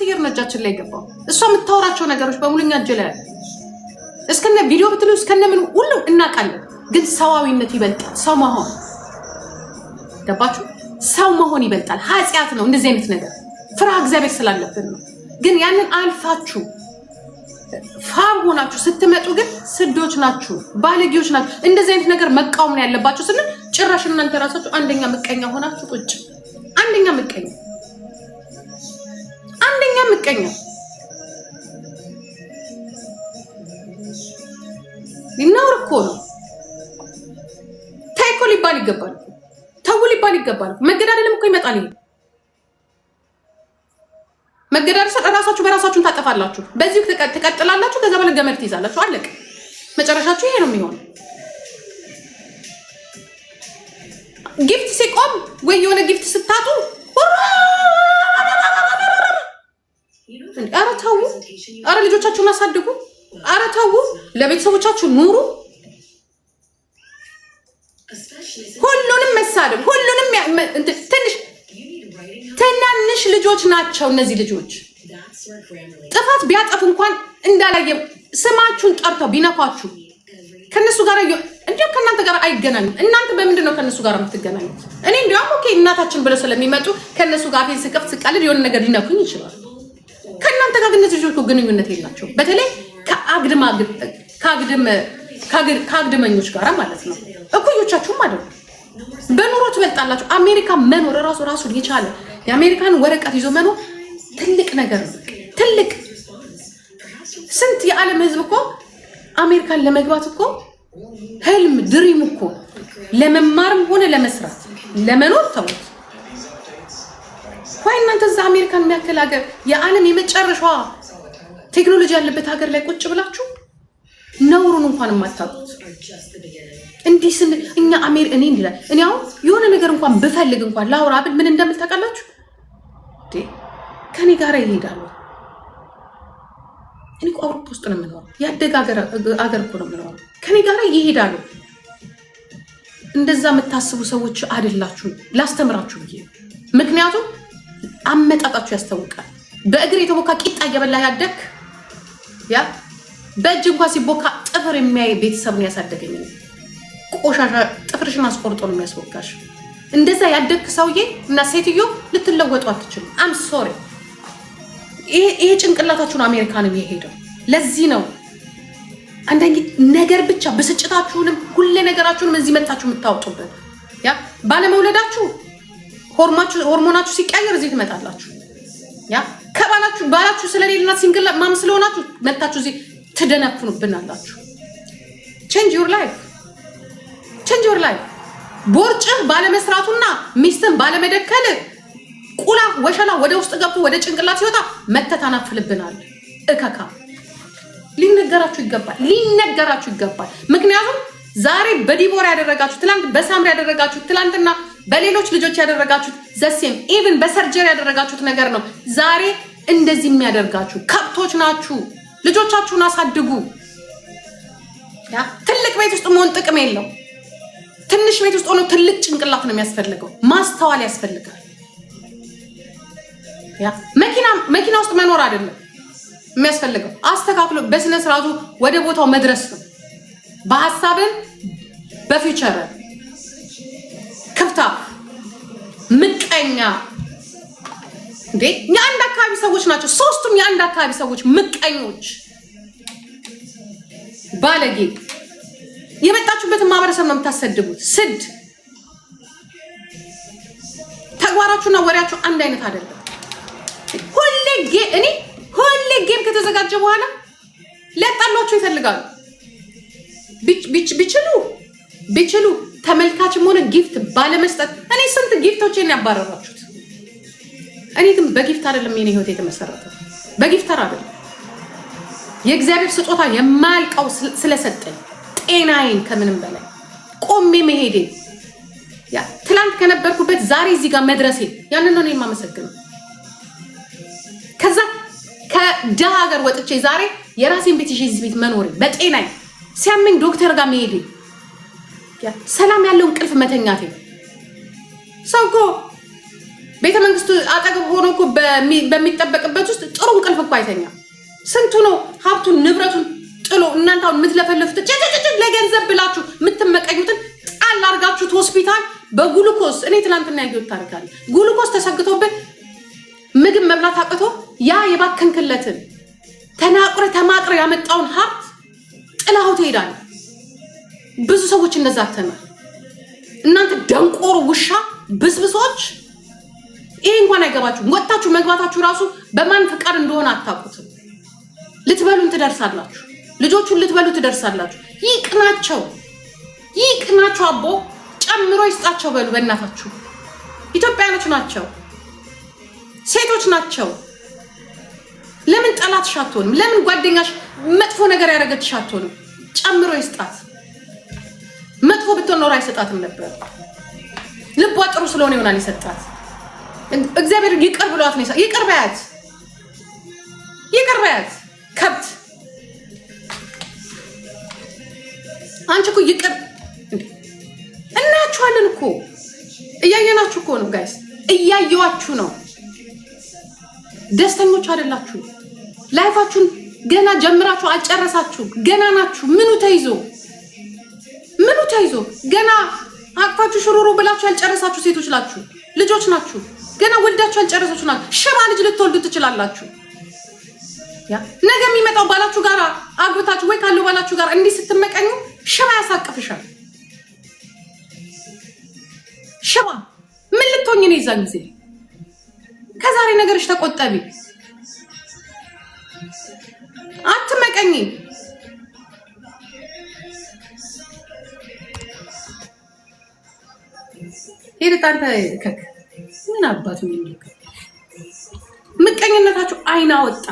ይር ነጃችን ላይ ገባው እሷ የምታወራቸው ነገሮች በሙሉኛ እጅ ላይ እስከነ ቪዲዮ ብትሉ እስከነ ምን ሁሉ እናቃለን ግን ሰዋዊነት ይበልጣል ሰው መሆን ገባችሁ ሰው መሆን ይበልጣል ኃጢያት ነው እንደዚህ አይነት ነገር ፍራ እግዚአብሔር ስላለብን ነው ግን ያንን አልፋችሁ ፋር ሆናችሁ ስትመጡ ግን ስዶች ናችሁ ባለጌዎች ናችሁ እንደዚህ አይነት ነገር መቃወም ነው ያለባችሁ ስንል ጭራሽ እናንተ ራሳችሁ አንደኛ ምቀኛ ሆናችሁ ቁጭ አንደኛ ምቀኛ ይናውር እኮ ነው ታይኮ ሊባል ይገባል ተው ሊባል ይገባል መገዳደልም እኮ ይመጣል ይሄ መገዳደል ራሳችሁ በራሳችሁን ታጠፋላችሁ በዚህ ተቀጥላላችሁ ከዛ በኋላ ገመድ ትይዛላችሁ አለቀ መጨረሻችሁ ይሄ ነው የሚሆነው ጊፍት ሲቆም ወይ የሆነ ጊፍት ስታጡ ኧረ ተው ኧረ ልጆቻችሁን አሳድጉ ኧረ ተው ለቤተሰቦቻችሁ ኑሩ ሁሉንም መሳደብ ሁሉንም ትናንሽ ልጆች ናቸው እነዚህ ልጆች ጥፋት ቢያጠፉ እንኳን እንዳላየ ስማችሁን ጠርተው ቢነኳችሁ ከነሱ ጋር እንዴ ከናንተ ጋር አይገናኙም እናንተ በምንድን ነው ከነሱ ጋር የምትገናኙት እኔ እንዲያው ኦኬ እናታችን ብለው ስለሚመጡ ከነሱ ጋር ፌስ ከፍት ስቃልድ የሆነ ነገር ሊነኩኝ ይችላል ከናንተ ጋር ግን እነዚህ ልጆች ግንኙነት የላቸው በተለይ ከአግድመኞች ጋር ማለት ነው እኩዮቻችሁም አይደል በኑሮ ትበልጣላችሁ አሜሪካ መኖር ራሱ የቻለ የአሜሪካን ወረቀት ይዞ መኖር ትልቅ ነገር ነው ትልቅ ስንት የዓለም ህዝብ እኮ አሜሪካን ለመግባት እኮ ህልም ድሪም እኮ ለመማርም ሆነ ለመስራት ለመኖር ተውት ወይ እናንተ እዛ አሜሪካን የሚያክል ሀገር የዓለም የመጨረሻዋ ቴክኖሎጂ ያለበት ሀገር ላይ ቁጭ ብላችሁ ነውሩን እንኳን የማታውቁት እንዲህ ስን እኛ እኔ እንዲላል እኔ አሁን የሆነ ነገር እንኳን ብፈልግ እንኳን ላውራ ብል ምን እንደምታውቃላችሁ ከኔ ጋር ይሄዳሉ እኔ አውሮፓ ውስጥ ነው የምኖረው ያደገ አገር እኮ ነው የምኖረው ከኔ ጋር ይሄዳሉ እንደዛ የምታስቡ ሰዎች አይደላችሁ ላስተምራችሁ ብዬ ምክንያቱም አመጣጣችሁ ያስታውቃል በእግር የተቦካ ቂጣ እየበላ ያደግ ያ በእጅ እንኳን ሲቦካ ጥፍር የሚያይ ቤተሰብ ነው ያሳደገኝ ቆሻሻ ጥፍርሽን አስቆርጦ ነው የሚያስወጋሽ እንደዛ ያደግ ሰውዬ እና ሴትዮ ልትለወጡ አትችሉ አም ሶሪ ይሄ ጭንቅላታችሁን አሜሪካንም የሄደው ለዚህ ነው አንደኛ ነገር ብቻ በስጭታችሁንም ሁሉ ነገራችሁንም እዚህ መጣችሁ የምታወጡበት ያ ባለመውለዳችሁ ሆርሞናችሁ ሲቀየር እዚህ ትመጣላችሁ ያ ባላችሁ ስለሌለና ሲንግል ማም ስለሆናችሁ መጣችሁ እዚህ ትደነፍኑብናላችሁ change your life ቦርጭህ ባለመስራቱና ሚስትን ባለመደከል ቁላ ወሸላ ወደ ውስጥ ገብቶ ወደ ጭንቅላት ሲወጣ መተታናፍልብናል እከካ ሊነገራችሁ ይገባል ምክንያቱም ዛሬ በዲቦራ ያደረጋችሁ ትላንት በሳምሪ ያደረጋችሁ ትላንትና በሌሎች ልጆች ያደረጋችሁት ዘሴም ኢቭን በሰርጀሪ ያደረጋችሁት ነገር ነው ዛሬ እንደዚህ የሚያደርጋችሁ ከብቶች ናችሁ ልጆቻችሁን አሳድጉ ያ ትልቅ ቤት ውስጥ መሆን ጥቅም የለው ትንሽ ቤት ውስጥ ሆኖ ትልቅ ጭንቅላት ነው የሚያስፈልገው ማስተዋል ያስፈልጋል ያ መኪና ውስጥ መኖር አይደለም የሚያስፈልገው አስተካክሎ በስነ ስርዓቱ ወደ ቦታው መድረስ ነው በሐሳብን በፊውቸር ከፍታ ምቀኛ እንዴ የአንድ አካባቢ ሰዎች ናቸው ሶስቱም የአንድ አካባቢ ሰዎች ምቀኞች ባለጌ የመጣችሁበትን ማህበረሰብ ነው የምታሰድቡት ስድ ተግባራችሁና ወሬያችሁ አንድ አይነት አይደለም ሁሌ ጌም ከተዘጋጀ በኋላ ለጣሏችሁ ይፈልጋሉ ቢችሉ ተመልካችም ሆነ ጊፍት ባለመስጠት እኔ ስንት ጊፍቶችን ያባረራችሁት እኔ ግን በጊፍት አይደለም የኔ ህይወት የተመሰረተው በጊፍተር አይደለም የእግዚአብሔር ስጦታ የማያልቀው ስለሰጠኝ ጤናዬን ከምንም በላይ ቆሜ መሄዴ ያ ትላንት ከነበርኩበት ዛሬ እዚህ ጋር መድረሴ ያንን ነው የማመሰግነው ከዛ ከደሃ ሀገር ወጥቼ ዛሬ የራሴን ቤት ይዤ እዚህ ቤት መኖሬ በጤናዬ ሲያመኝ ዶክተር ጋር መሄዴ ያ ሰላም ያለው እንቅልፍ መተኛቴ ሰውኮ ቤተ መንግስቱ አጠገብ ሆኖ እኮ በሚጠበቅበት ውስጥ ጥሩ እንቅልፍ እኮ አይተኛም። ስንቱ ነው ሀብቱን ንብረቱን ጥሎ እናንተ አሁን የምትለፈልፉት ለገንዘብ ብላችሁ የምትመቀኙትን ጣል አድርጋችሁት ሆስፒታል በጉሉኮስ እኔ ትናንትና ያየሁት ታሪካል። ጉሉኮስ ተሰግቶበት ምግብ መብላት አቅቶ ያ የባከንክለትን ተናቅረ ተማቅረ ያመጣውን ሀብት ጥላው ትሄዳለህ። ብዙ ሰዎች እንደዛ አተናል። እናንተ ደንቆሮ ውሻ ብስብሶች ይሄ እንኳን አይገባችሁም። ወጣችሁ መግባታችሁ ራሱ በማን ፍቃድ እንደሆነ አታውቁትም። ልትበሉን ትደርሳላችሁ። ልጆቹን ልትበሉ ትደርሳላችሁ። ይቅናቸው አቦ ጨምሮ ይስጣቸው በሉ በእናታችሁ። ኢትዮጵያኖች ናቸው፣ ሴቶች ናቸው። ለምን ጠላትሽ አትሆንም? ለምን ጓደኛሽ መጥፎ ነገር ያደረገችሽ አትሆንም? ጨምሮ ይስጣት። መጥፎ ብትሆን ኖር አይሰጣትም ነበር። ልቧ ጥሩ ስለሆነ ይሆናል ይሰጣት። እግዚአብሔር ይቅር ብሏት ነው። ይቅር በያት ከብት። አንቺ እኮ ይቅር እናችኋለን እኮ እያየናችሁ እኮ ነው ጋይስ፣ እያየዋችሁ ነው። ደስተኞች አይደላችሁ። ላይፋችሁን ገና ጀምራችሁ አልጨረሳችሁም። ገና ናችሁ። ምኑ ተይዞ ገና አቅፋችሁ ሽሩሩ ብላችሁ ያልጨረሳችሁ ሴቶች ናችሁ፣ ልጆች ናችሁ። ገና ወልዳችሁ ያልጨረሳችሁ ናችሁ። ሽባ ልጅ ልትወልዱ ትችላላችሁ። ነገ የሚመጣው ባላችሁ ጋር አግብታችሁ ወይ ካለው ባላችሁ ጋር እንዲህ ስትመቀኙ ሽባ ያሳቅፍሻል። ሽባ ምን ልትሆኝ ነው? ይዛን ጊዜ ከዛሬ ነገርሽ ተቆጠቢ። አትመቀኝ። ይርጣንተ ከክ ምን አባቱ ምቀኝነታችሁ አይና ወጣ።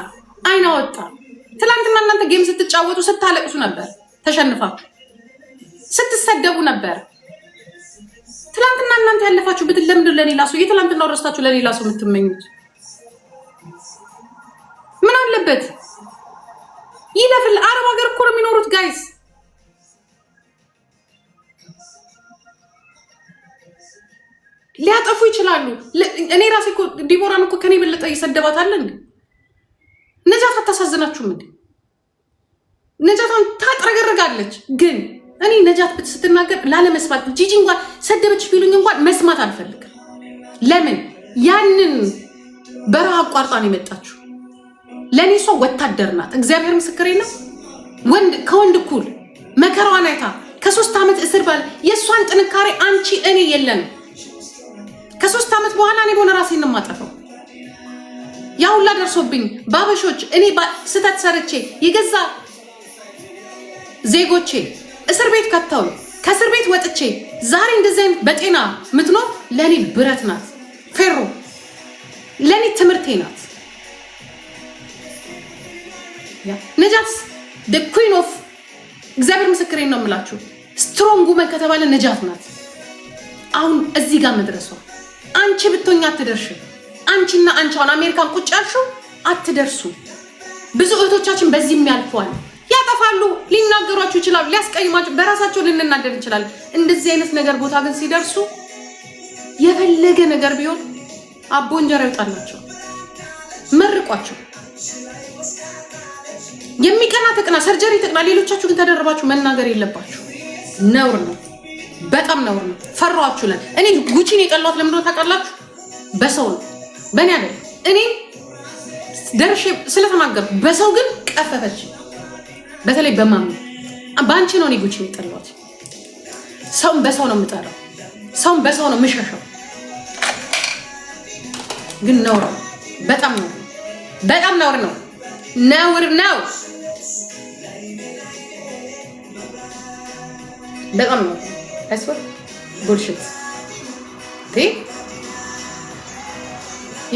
ትላንትና እናንተ ጌም ስትጫወቱ ስታለቅሱ ነበር፣ ተሸንፋችሁ ስትሰደቡ ነበር። ትላንትና እናንተ ያለፋችሁበትን ለምንድን ለሌላ ሰው የትላንትናው ረስታችሁ ለሌላ ሰው የምትመኙት? ምን አለበት? ይለፍል። አረብ ሀገር እኮ ነው የሚኖሩት ጋይስ። ሊያጠፉ ይችላሉ። እኔ ራሴ እኮ ዲቦራን እኮ ከኔ በለጠ እየሰደባታል እንዴ። ነጃት አታሳዝናችሁም እንዴ? ነጃቷን ታጥረገረጋለች። ግን እኔ ነጃት ስትናገር ላለመስማት ጂጂ እንኳን ሰደበች ቢሉኝ እንኳን መስማት አልፈልግም። ለምን? ያንን በረሃ አቋርጣ ነው የመጣችሁ። ለእኔ እሷ ወታደር ናት። እግዚአብሔር ምስክሬ ነው። ከወንድ እኩል መከራዋን አይታ ከ3 ዓመት እስር ባለ የእሷን ጥንካሬ አንቺ እኔ የለንም። ከ3 ዓመት በኋላ እኔ በሆነ ራሴን ነው የማጠፋው። ያ ሁላ ደርሶብኝ ባበሾች እኔ ስተት ሰርቼ የገዛ ዜጎቼ እስር ቤት ከተው ከእስር ቤት ወጥቼ ዛሬ እንደዚህ አይነት በጤና ምትኖር ለኔ ብረት ናት። ፌሮ ለኔ ትምህርቴ ናት። ነጃት the queen of እግዚአብሔር ምስክሬን ነው የምላችሁ። ስትሮንግ ውመን ከተባለ ነጃት ናት። አሁን እዚህ ጋር መድረሷ አንቺ ብትሆኛ አትደርሽም። አንቺና አንቺ አሁን አሜሪካን ቁጭ ያልሽው አትደርሱ። ብዙ እህቶቻችን በዚህም ያልፈዋል። ያጠፋሉ፣ ሊናገሯችሁ ይችላሉ፣ ሊያስቀይማችሁ፣ በራሳቸው ልንናደድ ይችላል። እንደዚህ አይነት ነገር ቦታ ግን ሲደርሱ የፈለገ ነገር ቢሆን አቦ እንጀራ ይውጣላቸው፣ መርቋቸው። የሚቀና ተቅና፣ ሰርጀሪ ተቅና። ሌሎቻችሁ ግን ተደረባችሁ መናገር የለባችሁ። ነውር ነው፣ በጣም ነውር ነው። ፈራዋችሁለን። እኔ ጉቺን የጠላሁት ለምንድነው ታውቃላችሁ? በሰው ነው፣ በእኔ አይደል። እኔ ደርሼ ስለተናገርኩ በሰው ግን ቀፈፈች። በተለይ በማሚ በአንቺ ነው እኔ ጉቺን የጠላሁት። ሰውን በሰው ነው የምጠራው፣ ሰውን በሰው ነው የምሸሸው። ግን ነውር ነው፣ በጣም ነውር ነው፣ በጣም ነውር ነው፣ ነውር ነው፣ በጣም ነው። አይስወር ቡልሽት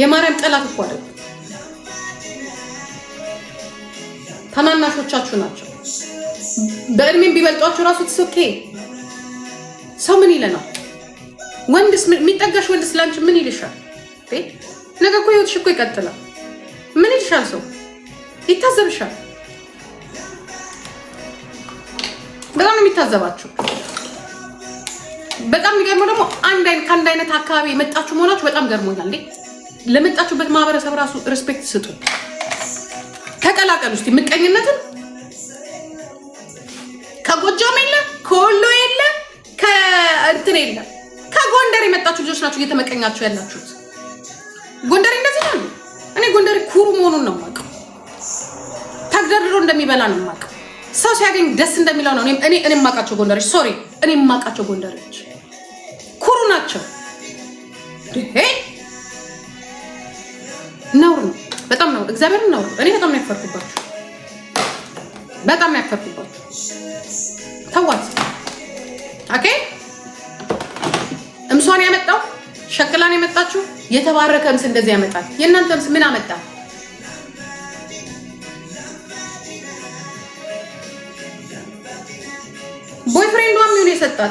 የማርያም ጠላት እኮ አይደል፣ ታናናሾቻችሁ ናቸው። በእድሜም ቢበልጧችሁ ራሱ ትሶኬ። ሰው ምን ይለናል? ወንድስ የሚጠጋሽ ወንድስ ላንቺ ምን ይልሻል? ነገ እኮ ህይወትሽ እኮ ይቀጥላል። ምን ይልሻል? ሰው ይታዘብሻል። በጣም ነው የሚታዘባችሁ። በጣም የሚገርመው ደግሞ ከአንድ አይነት አካባቢ የመጣችሁ መሆናችሁ በጣም ገርሞኛል። እንዴ ለመጣችሁበት ማህበረሰብ ራሱ ሪስፔክት ስጡ። ተቀላቀሉ እስቲ ምቀኝነትን። ከጎጃም የለ ከወሎ የለ ከእንትን የለ ከጎንደር የመጣችሁ ልጆች ናችሁ እየተመቀኛችሁ ያላችሁት። ጎንደር እንደዚህ ነው። እኔ ጎንደር ኩሩ መሆኑን ነው የማውቀው። ተግደርድሮ እንደሚበላ ነው የማውቀው። ሰው ሲያገኝ ደስ እንደሚለው ነው። እኔ የማውቃቸው ጎንደሮች እኔ የማውቃቸው ጎንደሮች ኩሩ ናቸው። ነውር ነው፣ በጣም ነው። እግዚአብሔር ነው። እኔ በጣም ነው ያፈርኩባችሁ፣ በጣም ነው ያፈርኩባችሁ። ተዋት። ኦኬ እምሷን ያመጣው ሸክላን የመጣችሁ የተባረከ ምስ እንደዚህ ያመጣል። የእናንተ ምስ ምን አመጣ? ቦይፍሬንዷም ይሁን የሰጣት